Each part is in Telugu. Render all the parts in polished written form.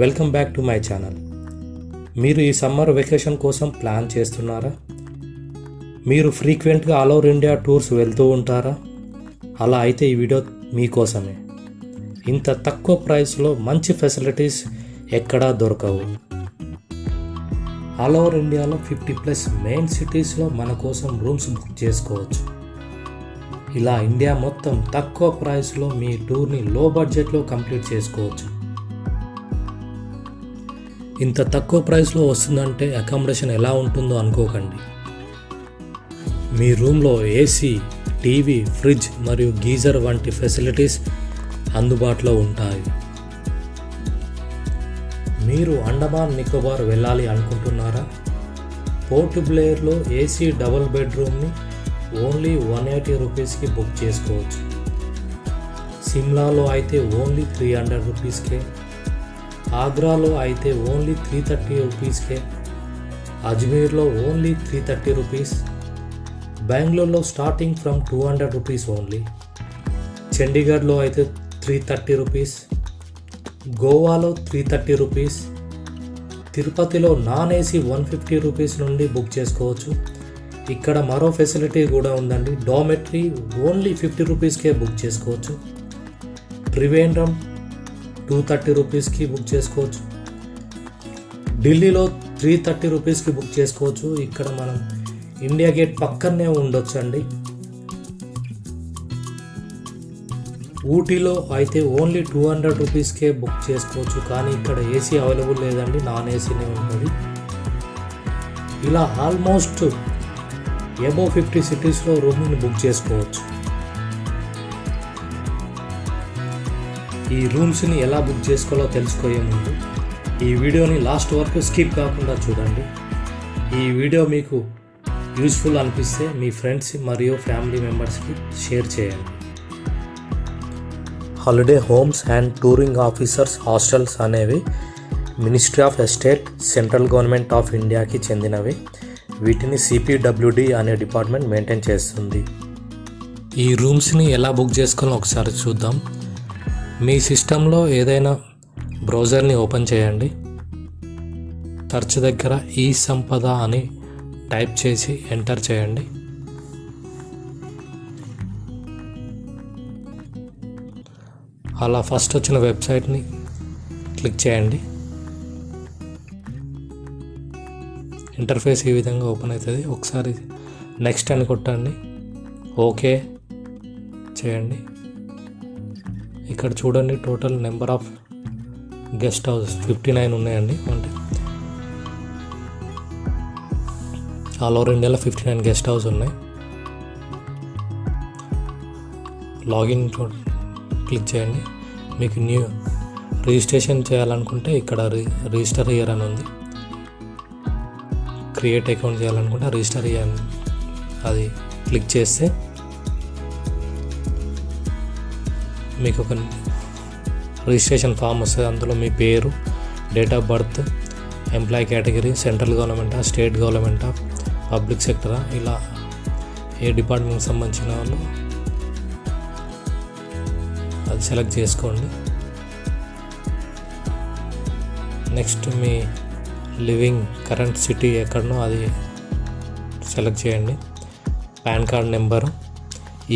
Welcome back to my channel. మీరు ఈ సమ్మర్ వెకేషన్ కోసం ప్లాన్ చేస్తున్నారా? మీరు ఫ్రీక్వెంట్గా ఆల్ ఓవర్ ఇండియా టూర్స్ వెళ్తూ ఉంటారా? అలా అయితే ఈ వీడియో మీకోసమే. ఇంత తక్కువ ప్రైస్లో మంచి ఫెసిలిటీస్ ఎక్కడా దొరకవు. ఆల్ ఓవర్ ఇండియాలో 50+ మెయిన్ సిటీస్లో మన కోసం రూమ్స్ బుక్ చేసుకోవచ్చు. ఇలా ఇండియా మొత్తం తక్కువ ప్రైస్లో మీ టూర్ని లో బడ్జెట్లో కంప్లీట్ చేసుకోవచ్చు. ఇంత తక్కువ ప్రైస్లో వస్తుందంటే అకామిడేషన్ ఎలా ఉంటుందో అనుకోకండి. మీ రూమ్లో ఏసీ, టీవీ, ఫ్రిడ్జ్ మరియు గీజర్ వంటి ఫెసిలిటీస్ అందుబాటులో ఉంటాయి. మీరు అండమాన్ నికోబార్ వెళ్ళాలి అనుకుంటున్నారా? పోర్ట్ బ్లేర్లో ఏసీ డబుల్ బెడ్రూమ్ని ఓన్లీ 180 రూపీస్కి బుక్ చేసుకోవచ్చు. సిమ్లాలో అయితే ఓన్లీ 300 రూపీస్కే, ఆగ్రాలో అయితే ఓన్లీ 330 రూపీస్కే, అజ్మీర్లో ఓన్లీ 330 రూపీస్, బెంగళూరులో స్టార్టింగ్ ఫ్రమ్ 200 రూపీస్ ఓన్లీ, చండీగఢ్లో అయితే 330 రూపీస్, గోవాలో 330 రూపీస్, తిరుపతిలో నాన్ ఏసీ 150 రూపీస్ నుండి బుక్ చేసుకోవచ్చు. ఇక్కడ మరో ఫెసిలిటీ కూడా ఉందండి, డామెట్రీ ఓన్లీ 50 రూపీస్కే బుక్ చేసుకోవచ్చు. ట్రివేండ్రం 230 రూపీస్కి బుక్ చేసుకోవచ్చు. ఢిల్లీలో 330 రూపీస్కి బుక్ చేసుకోవచ్చు. ఇక్కడ మనం ఇండియా గేట్ పక్కనే ఉండొచ్చు అండి. ఊటీలో అయితే ఓన్లీ 200 రూపీస్కే బుక్ చేసుకోవచ్చు, కానీ ఇక్కడ ఏసీ అవైలబుల్ లేదండి, నాన్ ఏసీనే ఉంటుంది. ఇలా ఆల్మోస్ట్ అబోవ్ 50 సిటీస్లో రూమ్ని బుక్ చేసుకోవచ్చు. ఈ రూమ్స్ని ఎలా బుక్ చేసుకోవాలో తెలుసుకోయే ముందు ఈ వీడియోని లాస్ట్ వరకు స్కిప్ కాకుండా చూడండి. ఈ వీడియో మీకు యూస్ఫుల్ అనిపిస్తే మీ ఫ్రెండ్స్ మరియు ఫ్యామిలీ మెంబర్స్కి షేర్ చేయండి. Holiday homes and touring officers hostels అనేవి ministry of estate, central government of ఇండియాకి చెందినవి. వీటిని CPWD అనే డిపార్ట్మెంట్ మెయింటైన్ చేస్తుంది. ఈ రూమ్స్ని ఎలా బుక్ చేసుకోవాలో ఒకసారి చూద్దాం. మీ సిస్టంలో ఏదైనా బ్రౌజర్ని ఓపెన్ చేయండి. సెర్చ్ దగ్గర ఈ సంపద అని టైప్ చేసి ఎంటర్ చేయండి. అలా ఫస్ట్ వచ్చిన వెబ్సైట్ని క్లిక్ చేయండి. ఇంటర్ఫేస్ ఈ విధంగా ఓపెన్ అవుతుంది. ఒకసారి నెక్స్ట్ అని కొట్టండి, ఓకే చేయండి. ఇక్కడ చూడండి, total number of guest house 59 ఉన్నాయండి. అంటే ఆల్ ఓవర్ ఇండియాలో 59 గెస్ట్ హౌస్ ఉన్నాయి. లాగిన్ క్లిక్ చేయండి. మీకు న్యూ రిజిస్ట్రేషన్ చేయాలనుకుంటే ఇక్కడ రిజిస్టర్ ఇయర్ అని ఉంది. క్రియేట్ అకౌంట్ చేయాలనుకుంటే రిజిస్టర్ ఇయర్ అది క్లిక్ చేస్తే మీకు ఒక రిజిస్ట్రేషన్ ఫామ్ వస్తుంది. అందులో మీ పేరు, date of birth, employee category, central గవర్నమెంటా, స్టేట్ గవర్నమెంటా, పబ్లిక్ సెక్టరా, ఇలా ఏ డిపార్ట్మెంట్కి సంబంధించిన వాళ్ళు అది సెలెక్ట్ చేసుకోండి. నెక్స్ట్ మీ లివింగ్ కరెంట్ సిటీ ఎక్కడనో అది సెలెక్ట్ చేయండి. Pan card number,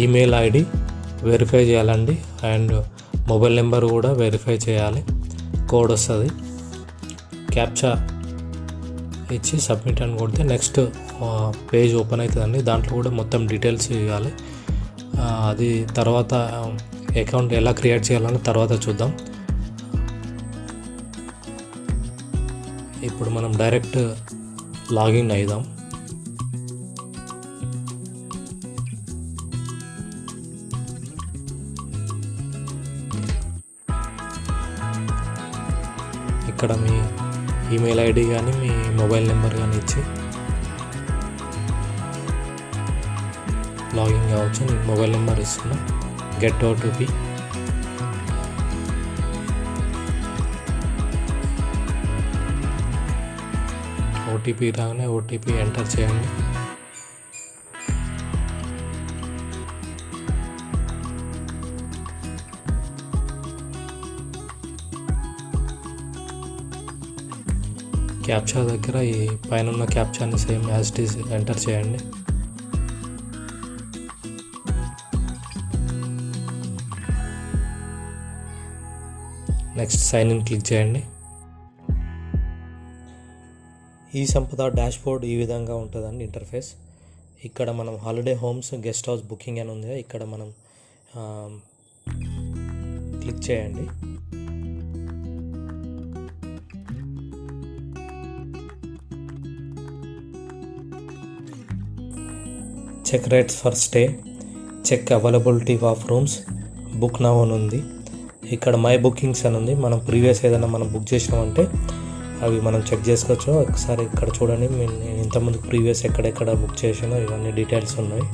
email ID verify చేయాలండి, అండ్ మొబైల్ నెంబర్ కూడా వెరిఫై చేయాలి. కోడ్ వస్తుంది, క్యాప్చా ఇచ్చి సబ్మిట్ అని కొడితే నెక్స్ట్ పేజ్ ఓపెన్ అవుతుందండి. దాంట్లో కూడా మొత్తం డీటెయిల్స్ ఇవ్వాలి. అది తర్వాత అకౌంట్ ఎలా క్రియేట్ చేయాలని తర్వాత చూద్దాం. ఇప్పుడు మనం డైరెక్ట్ లాగిన్ అయిదాం. ఇక్కడ మీ ఈమెయిల్ ఐడి కానీ మీ మొబైల్ నెంబర్ కానీ ఇచ్చి లాగిన్ కావచ్చు. నేను మొబైల్ నెంబర్ ఇస్తున్నా, గెట్ OTP. OTP రాగానే OTP ఎంటర్ చేయండి. క్యాప్చా దగ్గర ఈ పైన ఉన్న క్యాప్చాని same as it is enter చేయండి. నెక్స్ట్ సైన్ ఇన్ క్లిక్ చేయండి. ఈ సంపద డాష్బోర్డ్ ఈ విధంగా ఉంటుందండి ఇంటర్ఫేస్. ఇక్కడ మనం holiday homes guest house booking అని ఉంది, ఇక్కడ మనం క్లిక్ చేయండి. Check rates for stay, check availability of rooms, book now అని ఉంది. ఇక్కడ మై బుకింగ్స్ అని ఉంది. మనం ప్రీవియస్ ఏదైనా మనం బుక్ చేసినామంటే అవి మనం చెక్ చేసుకోవచ్చు. ఒకసారి ఇక్కడ చూడండి, నేను ఇంతకుముందు ప్రీవియస్ ఎక్కడెక్కడ బుక్ చేసానో ఇవన్నీ డీటెయిల్స్ ఉన్నాయి.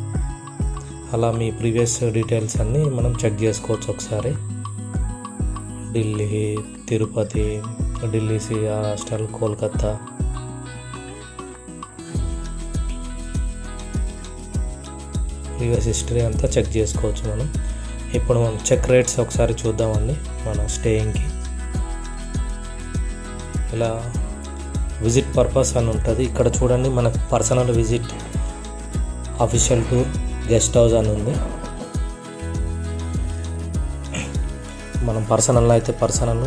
అలా మీ ప్రీవియస్ డీటెయిల్స్ అన్నీ మనం చెక్ చేసుకోవచ్చు ఒకసారి. Delhi, Tirupati, Delhi CR hostel, Kolkata, previous history అంతా చెక్ చేసుకోవచ్చు మనం. ఇప్పుడు మనం చెక్ రేట్స్ ఒకసారి చూద్దామండి మన స్టేయింగ్కి. ఇలా విజిట్ పర్పస్ అని ఉంటుంది. ఇక్కడ చూడండి మనకు personal visit, official tour, guest house అని ఉంది. మనం పర్సనల్ అయితే పర్సనల్,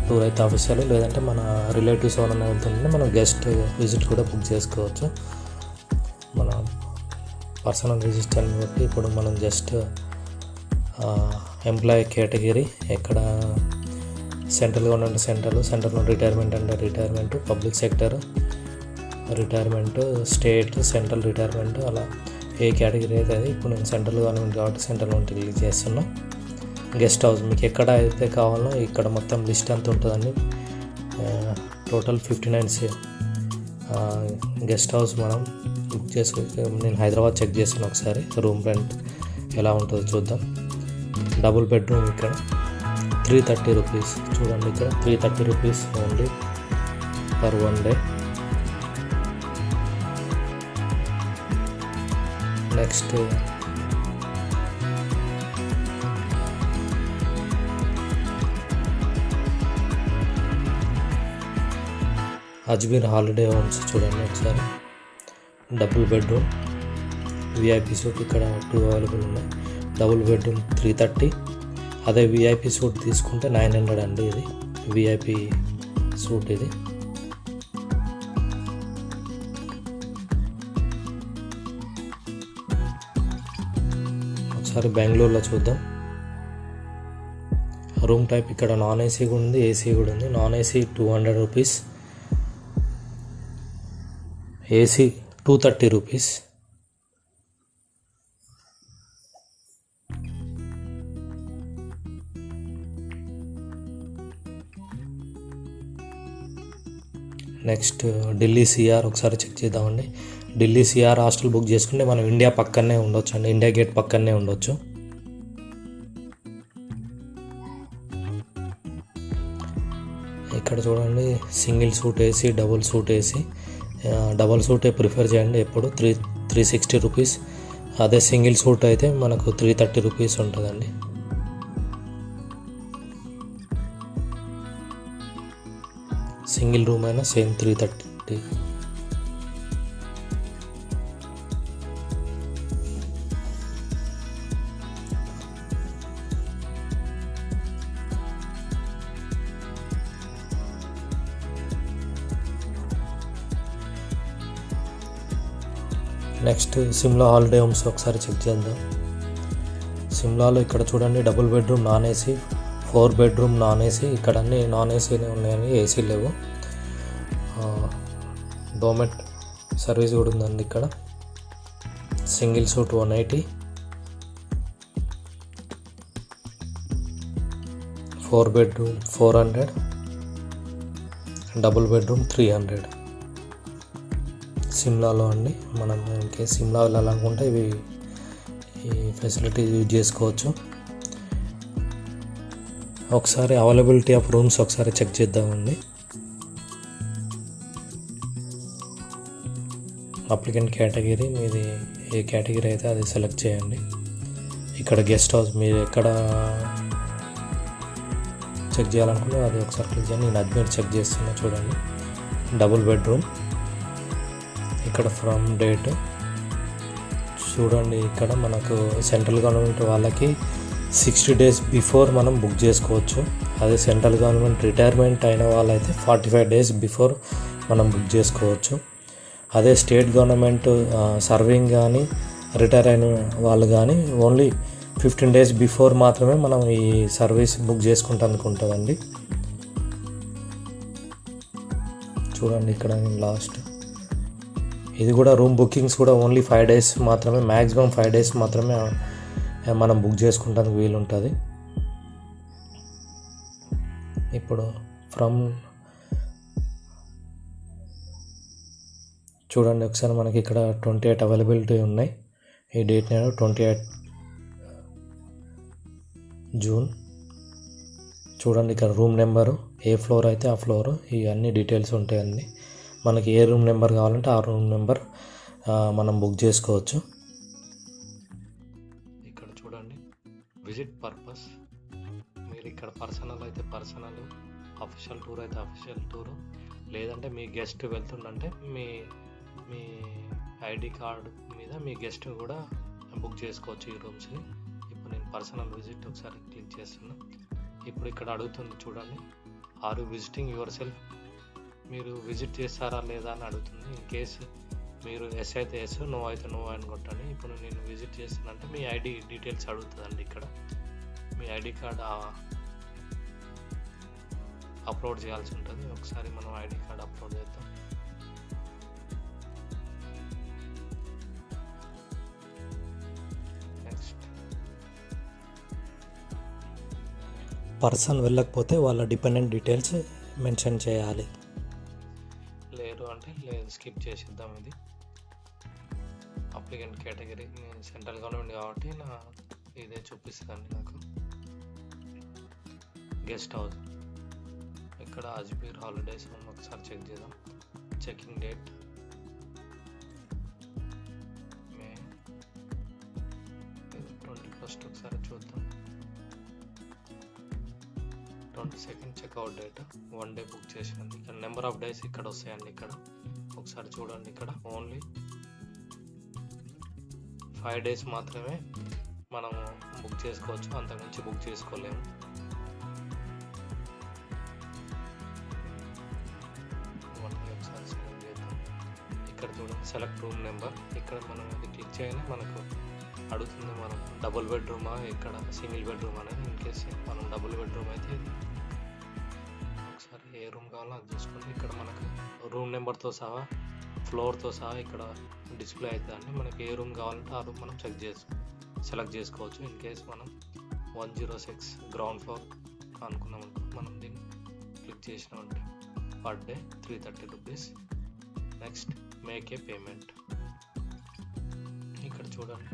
టూర్ అయితే అఫీషియల్, లేదంటే మన రిలేటివ్స్ ఎవరైనా వెళ్తుంటే మనం గెస్ట్ విజిట్ కూడా బుక్ చేసుకోవచ్చు. మన పర్సనల్ విజిట్ అని బట్టి ఇప్పుడు మనం జస్ట్ ఎంప్లాయీ కేటగిరీ, ఎక్కడ సెంట్రల్ గవర్నమెంట్ సెంట్రల్ రిటైర్మెంట్ అంటే retirement, public sector retirement, state central retirement, అలా ఏ కేటగిరీ అయితే అది. ఇప్పుడు నేను సెంట్రల్ గవర్నమెంట్ కాబట్టి సెంట్రల్ గవర్నమెంట్ క్లిక్ చేస్తున్నాం. గెస్ట్ హౌస్ మీకు ఎక్కడ అయితే కావాలో ఇక్కడ మొత్తం లిస్ట్ అంతా ఉంటుందండి. టోటల్ 59 గెస్ట్ హౌస్ మనం బుక్ చేసుకోవచ్చు. నేను హైదరాబాద్ చెక్ చేస్తాను ఒకసారి రూమ్ రెంట్ ఎలా ఉంటుందో చూద్దాం. డబుల్ బెడ్రూమ్ ఇక్కడ 330 రూపీస్. చూడండి ఇక్కడ 330 rupees only per 1 day. Next Ajmer holiday homes చూడండి ఒకసారి. డబుల్ బెడ్రూమ్ విఐపి సూట్ ఇక్కడ 2 అవైలబుల్ ఉన్నాయి. Double bedroom 330. అదే విఐపి సూట్ తీసుకుంటే 900 అండి. ఇది విఐపి సూట్. ఇది ఒకసారి బెంగళూరులో చూద్దాం. రూమ్ టైప్ ఇక్కడ నాన్ ఏసీ కూడా ఉంది, ఏసీ కూడా ఉంది. Non AC 200 rupees, AC 230 rupees. Next Delhi CR ఒకసారి చెక్ చేద్దామండి. ఢిల్లీ సిఆర్ హాస్టల్ బుక్ చేసుకుంటే మనం ఇండియా పక్కనే ఉండొచ్చు అండి, ఇండియా గేట్ పక్కనే ఉండొచ్చు. ఇక్కడ చూడండి single suite AC, double suite AC. Double సూటే ప్రిఫర్ చేయండి ఎప్పుడు. 360 రూపీస్. అదే సింగిల్ సూట్ అయితే మనకు 330 రూపీస్ ఉంటుందండి. సింగిల్ రూమ్ అయినా same 330. Next Shimla holiday homes ఒకసారి చెక్ చేద్దాం. సిమ్లాలో ఇక్కడ చూడండి double bedroom non AC, 4 bedroom non AC. ఇక్కడ అన్నీ నాన్ ఏసీనే ఉన్నాయని, ఏసీ లేవు. డోమెట్ సర్వీస్ కూడా ఉందండి ఇక్కడ. Single suit 180, 4 bedroom 400, double bedroom 300. సిమ్లాలో అండి. మనం ఇంకే సిమ్లా వెళ్ళాలనుకుంటే ఈ ఫెసిలిటీ యూజ్ చేసుకోవచ్చు. ఒకసారి అవైలబిలిటీ ఆఫ్ రూమ్స్ ఒకసారి చెక్ చేద్దామండి. అప్లికెంట్ కేటగిరీ మీది ఏ కేటగిరీ అయితే అది సెలెక్ట్ చేయండి. ఇక్కడ గెస్ట్ హౌస్ మీరు ఎక్కడ చెక్ చేయాలనుకుంటే అది ఒకసారి క్లిక్ చేయండి. నేను అజ్మీర్ చెక్ చేస్తున్నా చూడండి. Double bedroom. ఇక్కడ ఫ్రమ్ డేట్ చూడండి, ఇక్కడ మనకు సెంట్రల్ గవర్నమెంట్ వాళ్ళకి 60 days బిఫోర్ మనం బుక్ చేసుకోవచ్చు. అదే సెంట్రల్ గవర్నమెంట్ రిటైర్మెంట్ అయిన వాళ్ళైతే 45 days బిఫోర్ మనం బుక్ చేసుకోవచ్చు. అదే స్టేట్ గవర్నమెంట్ సర్వింగ్ కానీ రిటైర్ అయిన వాళ్ళు కానీ ఓన్లీ 15 days బిఫోర్ మాత్రమే మనం ఈ సర్వీస్ బుక్ చేసుకుంటానికి ఉంటుందండి. చూడండి ఇక్కడ లాస్ట్ ఇది కూడా రూమ్ బుకింగ్స్ కూడా ఓన్లీ 5 days మాత్రమే, మ్యాక్సిమం 5 days మాత్రమే మనం బుక్ చేసుకుంటానికి వీలుంటుంది. ఇప్పుడు ఫ్రమ్ చూడండి ఒకసారి మనకి ఇక్కడ 28 అవైలబిలిటీ ఉన్నాయి. ఈ డేట్ నేను 28 జూన్. చూడండి ఇక్కడ రూమ్ నెంబరు, ఏ ఫ్లోర్ అయితే ఆ ఫ్లోరు, ఇవన్నీ డీటెయిల్స్ ఉంటాయండి. మనకి ఏ రూమ్ నెంబర్ కావాలంటే ఆ రూమ్ నెంబర్ మనం బుక్ చేసుకోవచ్చు. ఇక్కడ చూడండి విజిట్ పర్పస్. మీరు ఇక్కడ పర్సనల్ అయితే పర్సనల్, అఫీషియల్ టూర్ అయితే అఫీషియల్ టూరు, లేదంటే మీ గెస్ట్ వెళ్తుందంటే మీ మీ ఐడి కార్డు మీద మీ గెస్ట్ కూడా బుక్ చేసుకోవచ్చు ఈ రూమ్స్ని. ఇప్పుడు నేను పర్సనల్ విజిట్ ఒకసారి క్లిక్ చేస్తున్నా. ఇప్పుడు ఇక్కడ అడుగుతుంది చూడండి, are you visiting yourself, మీరు విజిట్ చేస్తారా లేదా అని అడుగుతుంది. ఇన్ కేసు మీరు ఎస్ అయితే ఎస్, నో అయితే నో అని కొట్టండి. ఇప్పుడు నేను విజిట్ చేస్తానంటే మీ ఐడి డీటెయిల్స్ అడుగుతుందండి. ఇక్కడ మీ ఐడి కార్డ్ అప్లోడ్ చేయాల్సి ఉంటుంది. ఒకసారి మనం ఐడి కార్డ్ అప్లోడ్ చేద్దాం. నెక్స్ట్ పర్సన్ వెళ్ళకపోతే వాళ్ళ డిపెండెంట్ డీటెయిల్స్ మెన్షన్ చేయాలి. లేరు అంటే లేదు, స్కిప్ చేసేద్దాం. ఇది అప్లికెంట్ కేటగిరీ సెంట్రల్ గవర్నమెంట్ కాబట్టి ఇదే చూపిస్తుందండి నాకు. గెస్ట్ హౌస్ ఇక్కడ అజ్మీర్ హాలిడేస్ ఒకసారి చెక్ చేద్దాం. చెకింగ్ డేట్ మే 21st, ఒకసారి చూద్దాం. 22nd checkout date, 1 day book చేసింది. ఇక్కడ నెంబర్ ఆఫ్ డేస్ ఇక్కడ వస్తాయండి. ఇక్కడ ఒకసారి చూడండి, ఇక్కడ ఓన్లీ 5 days మాత్రమే మనం బుక్ చేసుకోవచ్చు, అంతకుమించి బుక్ చేసుకోలేము. ఒకసారి సెలెక్ట్ చేద్దాం. ఇక్కడ చూడండి సెలెక్ట్ రూమ్ నెంబర్. ఇక్కడ మనం ఇది క్లిక్ చేయగానే మనకు అడుగుతుంది మనం డబుల్ బెడ్రూమా ఇక్కడ సింగిల్ బెడ్రూమ్ అనేది. ఇన్ కేసు మనం డబుల్ బెడ్రూమ్ అయితే ఒకసారి ఏ రూమ్ కావాలో అది చూసుకోండి. ఇక్కడ మనకు రూమ్ నెంబర్తో సహా ఫ్లోర్తో సహా ఇక్కడ డిస్ప్లే అవుతుందండి. మనకి ఏ రూమ్ కావాలంటే ఆ రూమ్ మనం సెలెక్ట్ చేసుకోవచ్చు. ఇన్ కేసు మనం 106 గ్రౌండ్ ఫ్లోర్ అనుకున్నాం అనుకో, మనం దీన్ని క్లిక్ చేసినామంటే per day 330 rupees. Next make a payment. ఇక్కడ చూడండి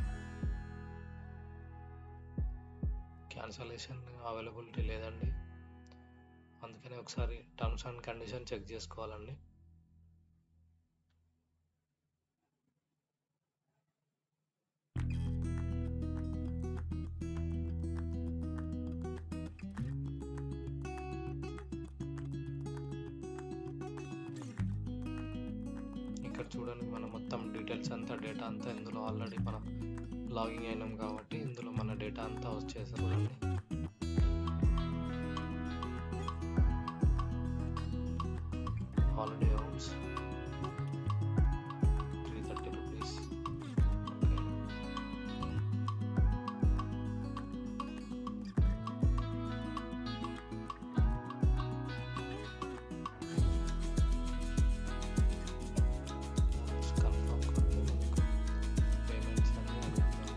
క్యాన్సలేషన్ అవైలబిలిటీ లేదండి, అందుకని ఒకసారి టర్మ్స్ అండ్ కండిషన్ చెక్ చేసుకోవాలండి. ఇక్కడ చూడండి మన మొత్తం డీటెయిల్స్ అంతా డేటా అంతా ఇందులో ఆల్రెడీ మనం లాగిన్ అయినాం కాబట్టి ఇందులో మన డేటా అంతా వచ్చేసి చూడండి. Holiday homes 330 rupees. కన్ఫర్మ్ కొడితే మనకు పేమెంట్స్ అన్నీ అడుగుతుంది.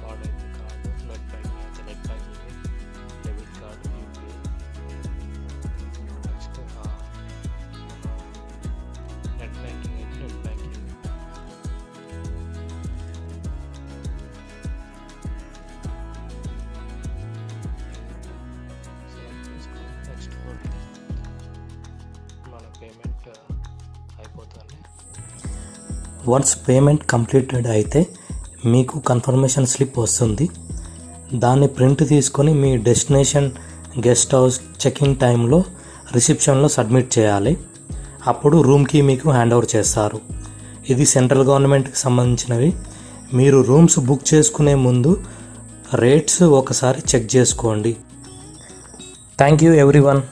కార్డ్ అయితే కార్డు, నెట్ బ్యాంకింగ్ అయితే net banking, debit card, UPI. Next net banking అయితే నెట్ బ్యాంకింగ్. సెలెక్ట్ చేసుకొని నెక్స్ట్ కొడితే మన పేమెంట్ అయిపోతుంది. వన్స్ పేమెంట్ కంప్లీటెడ్ అయితే మీకు కన్ఫర్మేషన్ స్లిప్ వస్తుంది. దాన్ని ప్రింట్ తీసుకొని మీ destination guest house check in టైంలో రిసెప్షన్లో సబ్మిట్ చేయాలి. అప్పుడు రూమ్కి మీకు హ్యాండ్ ఓవర్ చేస్తారు. ఇది సెంట్రల్ గవర్నమెంట్కి సంబంధించినవి. మీరు రూమ్స్ బుక్ చేసుకునే ముందు రేట్స్ ఒకసారి చెక్ చేసుకోండి. Thank you everyone.